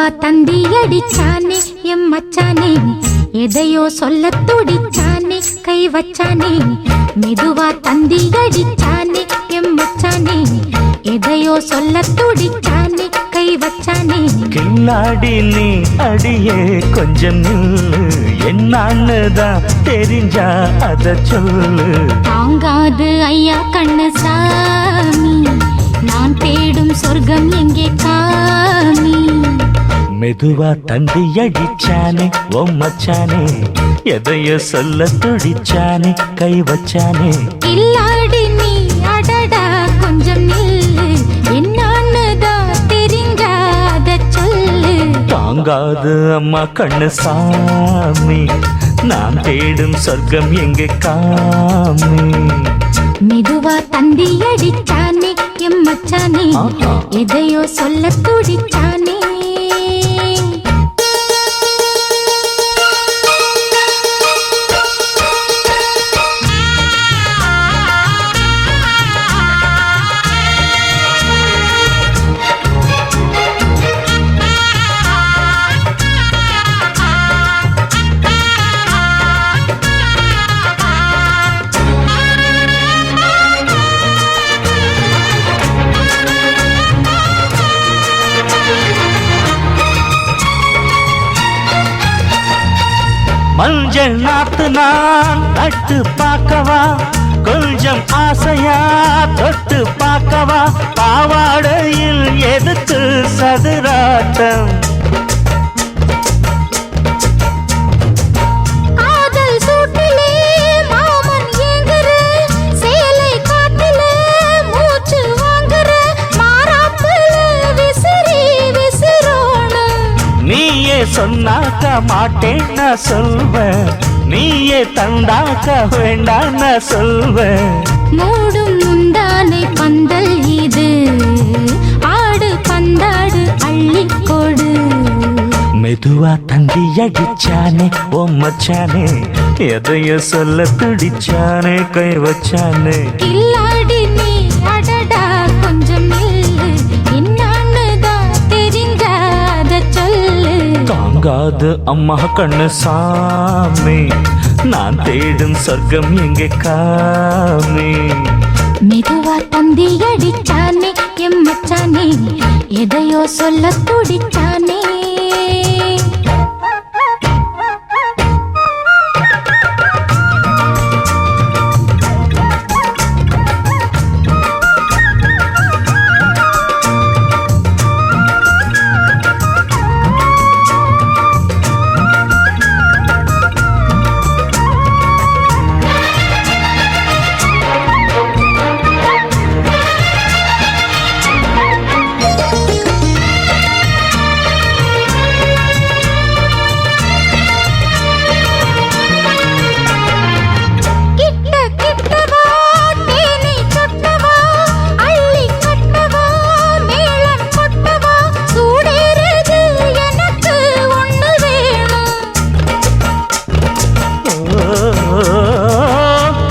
தந்தி அடிச்சானே M மச்சானே, எதையோ சொல்ல துடிச்சானே கை வச்சானே. மெதுவா தந்தி அடிச்சானே எம் மச்சானே, எதையோ சொல்ல துடிச்சானே கை வச்சானே. கில்லாடி நீ அடியே கொஞ்சம் நில்லு, என்னான்னுதான் தெரிஞ்சா அத சொல்லு. தாங்காது ஐயா கண்ணு சாமி, நான் தேடும் சொர்க்கம் எங்கே காமி. மெதுவா தந்தி அடிச்சானே ஓ மச்சானே, எதையோ சொல்ல துடிச்சானே கை வச்சானே. கில்லாடி நீ அடடா கொஞ்சம் நில்லு, என்னான்னுதான் தெரிஞ்சாத சொல்லு. தாங்காது அம்மா கண்ணு சாமி, நான் தேடும் சொர்க்கம் எங்கே காமி. மெதுவா தந்தி அடிச்சானே எம் மச்சானே, எதையோ சொல்ல துடிச்சானே. மஞ்சள் நாத்து நான் நட்டு பார்க்கவா, கொஞ்சம் ஆசையா தொட்டு பார்க்கவா. பாவாடையில் எதுக்கு சதுராட்டம், காதல் சூட்டிலே மாமன் ஏங்குற, சேலை காட்டில மூச்சு வாங்குற, மாறாப்புல விசிறி விசிறோணும். நீயே சொன்னாக்க மாட்டேன் நான் சொல்வேன், நீயே தந்தாக்க வேண்டாம் நான் சொல்வேன். மூடும் முந்தானை பந்தல் இது, ஆடு பந்தாடு அள்ளிக்கொடு. மெதுவா தந்தி அடிச்சானே ஓ மச்சானே, எதையோ சொல்ல துடிச்சானே கை வச்சானே. கில்லாடி நீ அடடா கொஞ்சம் நில்லு, என்னான்னுதான் தெரிஞ்சாத சொல்லு. தாங்காது அம்மா கண்ணு சாமி, நான் தேடும் சொர்க்கம் எங்கே காமி. மெதுவா தந்தி அடிச்சானே எம் மச்சானே, எதையோ சொல்ல துடிச்சானே.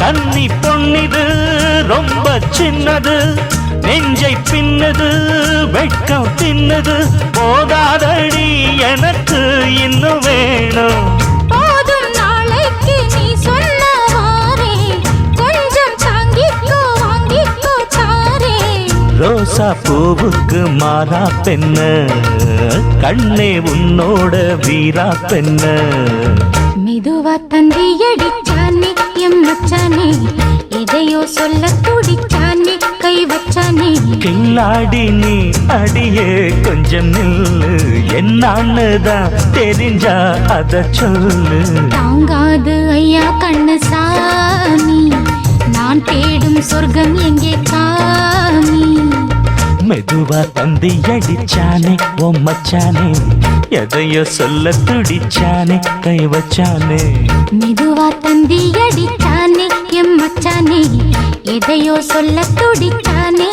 கன்னி பொன்னிது ரொம்ப சின்னது, நெஞ்சை பின்னது வெட்கம் தின்னது. போதாதடி எனக்கு இன்னும் வேணும். போதும் நாளைக்கு நீ சொன்னவாரே, கொஞ்சம் தாங்கிக்கோ வாங்கிக்கோ தாரே. ரோசா பூவுக்கு மாறா பெண்ண, கண்ணே உன்னோட வீரா பெண்ண. மெதுவா தந்தி அடிச்சானே எம் மச்சானே, எதையோ சொல்ல துடிச்சானே கை வச்சானே. கில்லாடி நீ அடியே கொஞ்சம் நில்லு, என்னான்னுதான் தெரிஞ்சா அத சொல்லு. தாங்காது ஐயா கண்ணு சாமி, நான் தேடும் சொர்க்கம் எங்கே காமி. மெதுவா தந்தி அடிச்சானே ஓ மச்சானே, எதையோ சொல்ல துடிச்சானே கை வச்சானே. மெதுவா தந்தி அடிச்சானே எம் மச்சானே, எதையோ சொல்ல துடிச்சானே.